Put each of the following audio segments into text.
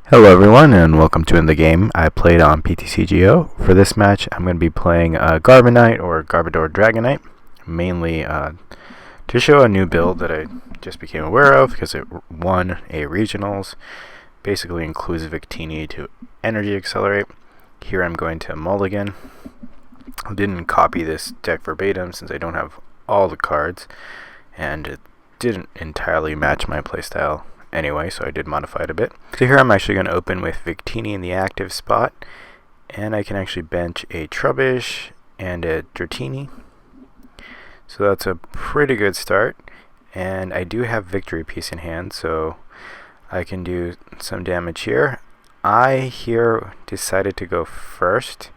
Hello everyone and welcome to In the Game. I played on Ptcgo. For this match I'm going to be playing Garbodor or Garbodor Dragonite, mainly to show a new build that I just became aware of because it won a regionals. Basically includes Victini to energy accelerate. Here I'm going to mulligan. I didn't copy this deck verbatim since I don't have all the cards and it didn't entirely match my playstyle anyway, so I did modify it a bit. So here I'm actually going to open with Victini in the active spot, and I can actually bench a Trubbish and a Dratini. So that's a pretty good start, and I do have Victory Piece in hand, so I can do some damage here. I here decided to go first.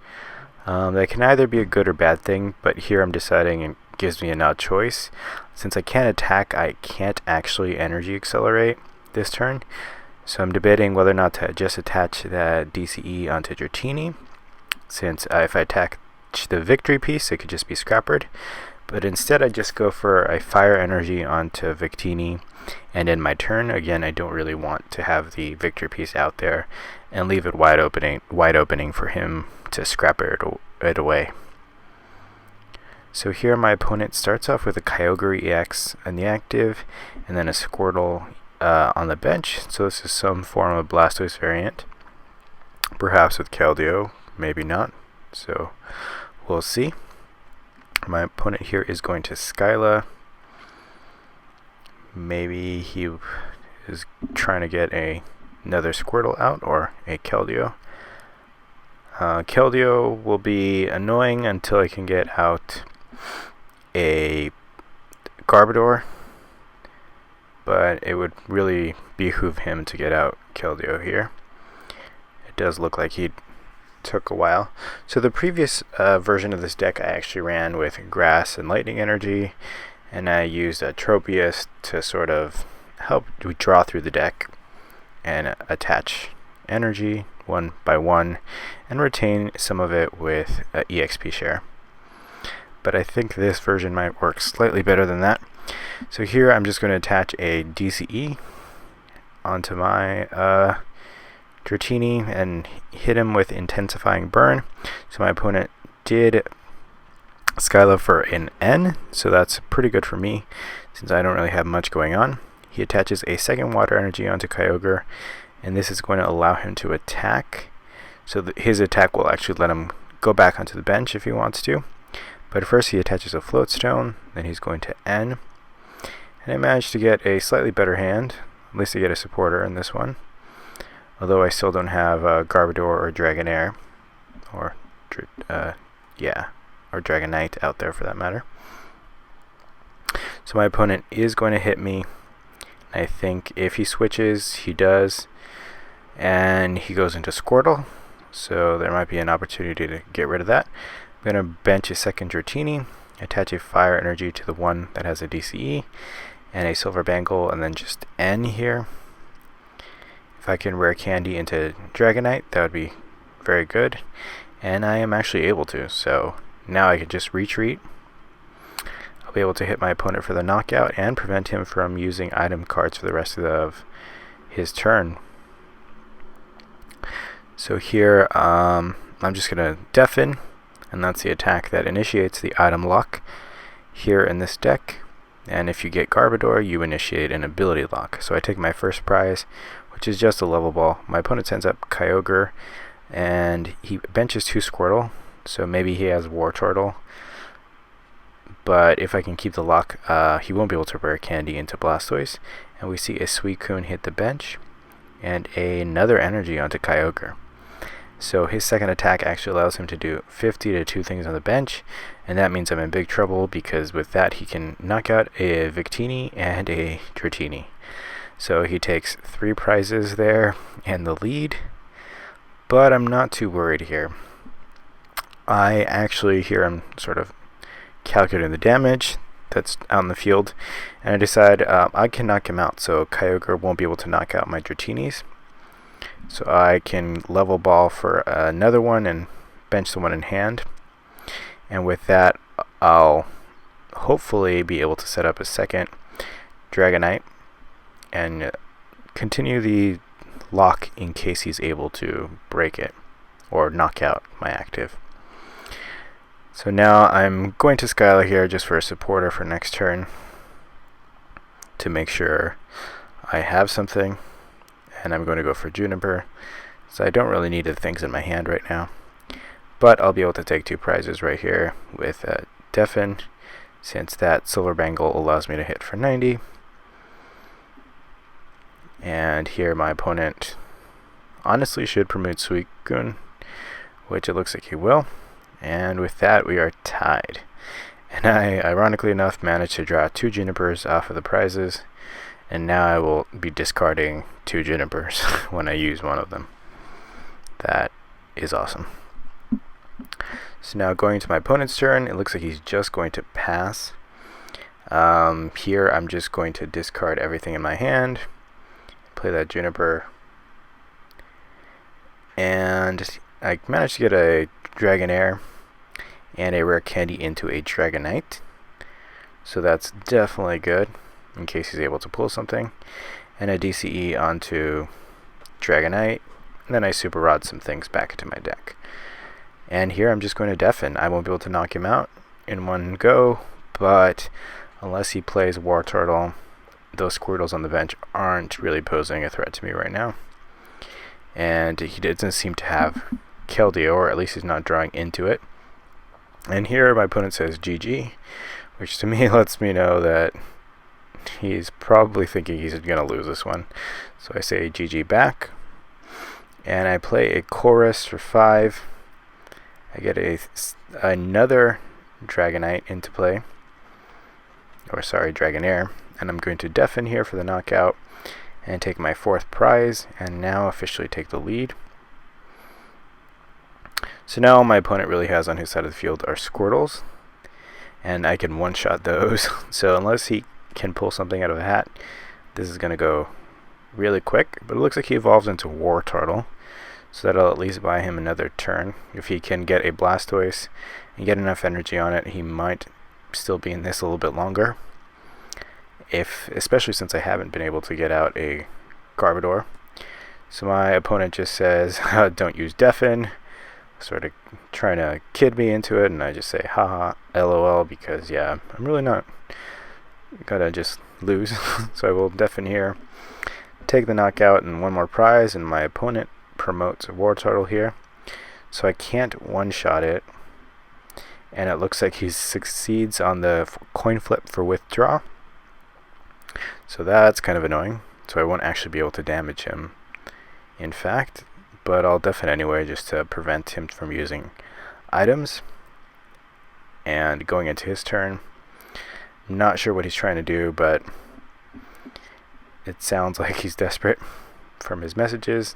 That can either be a good or bad thing, but here I'm deciding it gives me an odd choice. Since I can't attack, I can't actually energy accelerate this turn, so I'm debating whether or not to just attach that DCE onto Dratini, since if I attack the Victory Piece it could just be scrappered, but instead I just go for a Fire Energy onto Victini, and in my turn, again, I don't really want to have the Victory Piece out there and leave it wide opening for him to scrap it away. So here my opponent starts off with a Kyogre EX in the active, and then a Squirtle on the bench. So this is some form of Blastoise variant, perhaps with Keldeo, maybe not, so we'll see. My opponent here is going to Skyla. Maybe he is trying to get another Squirtle out or a Keldeo. Keldeo will be annoying until I can get out a Garbodor, but it would really behoove him to get out Keldeo here. It does look like he took a while. So the previous version of this deck I actually ran with Grass and Lightning Energy, and I used a Tropius to sort of help draw through the deck and attach energy one by one and retain some of it with EXP share. But I think this version might work slightly better than that. So here I'm just going to attach a DCE onto my Dratini and hit him with Intensifying Burn. So my opponent did Skyla for an N, so that's pretty good for me since I don't really have much going on. He attaches a second Water Energy onto Kyogre, and this is going to allow him to attack. So his attack will actually let him go back onto the bench if he wants to. But first he attaches a Float Stone, then he's going to N. And I managed to get a slightly better hand. At least I get a supporter in this one. Although I still don't have Garbodor or Dragonair. Or Dragonite out there for that matter. So my opponent is going to hit me. I think if he switches, he does. And he goes into Squirtle. So there might be an opportunity to get rid of that. I'm going to bench a second Dratini, attach a Fire Energy to the one that has a DCE, and a Silver Bangle, and then just N here. If I can rare candy into Dragonite, that would be very good. And I am actually able to, so now I can just retreat. I'll be able to hit my opponent for the knockout and prevent him from using item cards for the rest of his turn. So here I'm just going to Deafen, and that's the attack that initiates the item lock here in this deck. And if you get Garbodor, you initiate an ability lock. So I take my first prize, which is just a level ball. My opponent sends up Kyogre, and he benches 2 Squirtle, so maybe he has War Turtle. But if I can keep the lock, he won't be able to rare candy into Blastoise. And we see a Suicune hit the bench, and another energy onto Kyogre. So his second attack actually allows him to do 50 to 2 things on the bench, and that means I'm in big trouble because with that he can knock out a Victini and a Dratini. So he takes 3 prizes there and the lead, but I'm not too worried here. I actually here I'm sort of calculating the damage that's out in the field, and I decide I can knock him out, so Kyogre won't be able to knock out my Dratinis. So I can level ball for another one and bench the one in hand. And with that, I'll hopefully be able to set up a second Dragonite and continue the lock in case he's able to break it or knock out my active. So now I'm going to Skyla here just for a supporter for next turn to make sure I have something, and I'm going to go for Juniper, so I don't really need the things in my hand right now, but I'll be able to take 2 prizes right here with Deafen, since that Silver Bangle allows me to hit for 90. And here my opponent honestly should promote Suicune, which it looks like he will. And with that, we are tied. And I, ironically enough, managed to draw 2 Junipers off of the prizes. And now I will be discarding 2 Junipers when I use one of them. That is awesome. So now going to my opponent's turn, it looks like he's just going to pass. Here I'm just going to discard everything in my hand. Play that Juniper. And I managed to get a Dragonair and a rare candy into a Dragonite, so that's definitely good in case he's able to pull something, and a DCE onto Dragonite, and then I Super Rod some things back into my deck. And here I'm just going to Deafen. I won't be able to knock him out in one go, but unless he plays War Turtle, those Squirtles on the bench aren't really posing a threat to me right now. And he doesn't seem to have Keldeo, or at least he's not drawing into it. And here my opponent says GG, which to me lets me know that he's probably thinking he's going to lose this one. So I say GG back, and I play a Chorus for 5. I get another Dragonite into play, or sorry, Dragonair, and I'm going to Deafen here for the knockout and take my 4th prize, and now officially take the lead. So now all my opponent really has on his side of the field are Squirtles, and I can one-shot those. So unless he can pull something out of a hat, this is going to go really quick. But it looks like he evolves into War Turtle, so that'll at least buy him another turn. If he can get a Blastoise and get enough energy on it, he might still be in this a little bit longer. Especially since I haven't been able to get out a Garbodor. So my opponent just says, don't use Deafen, sort of trying to kid me into it, and I just say, haha, LOL, because yeah, I'm really not gonna just lose. So I will Deafen here, take the knockout and 1 more prize, and my opponent promotes a War Turtle here. So I can't one-shot it, and it looks like he succeeds on the coin flip for withdraw. So that's kind of annoying, so I won't actually be able to damage him, in fact, but I'll Deafen anyway just to prevent him from using items. And going into his turn, not sure what he's trying to do, but it sounds like he's desperate from his messages.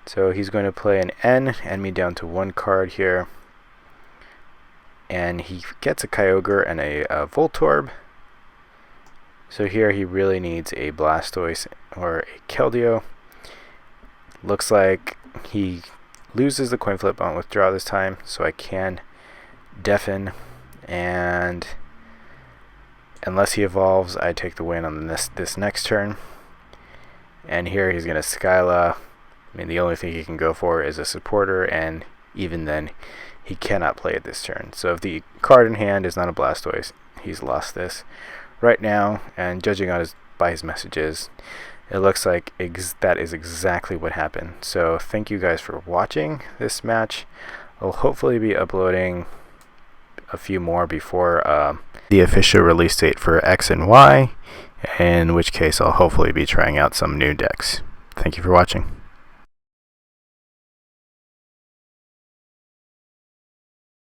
So he's going to play an N and me down to 1 card here, and he gets a Kyogre and a Voltorb. So here he really needs a Blastoise or a Keldeo. Looks like he loses the coin flip on withdraw this time, so I can Deafen, and unless he evolves, I take the win on this next turn. And here he's going to Skyla. I mean, the only thing he can go for is a supporter, and even then he cannot play it this turn. So if the card in hand is not a Blastoise, he's lost this right now, and judging on by his messages, it looks like that is exactly what happened. So thank you guys for watching this match. I'll hopefully be uploading a few more before the official release date for X and Y, in which case I'll hopefully be trying out some new decks. Thank you for watching.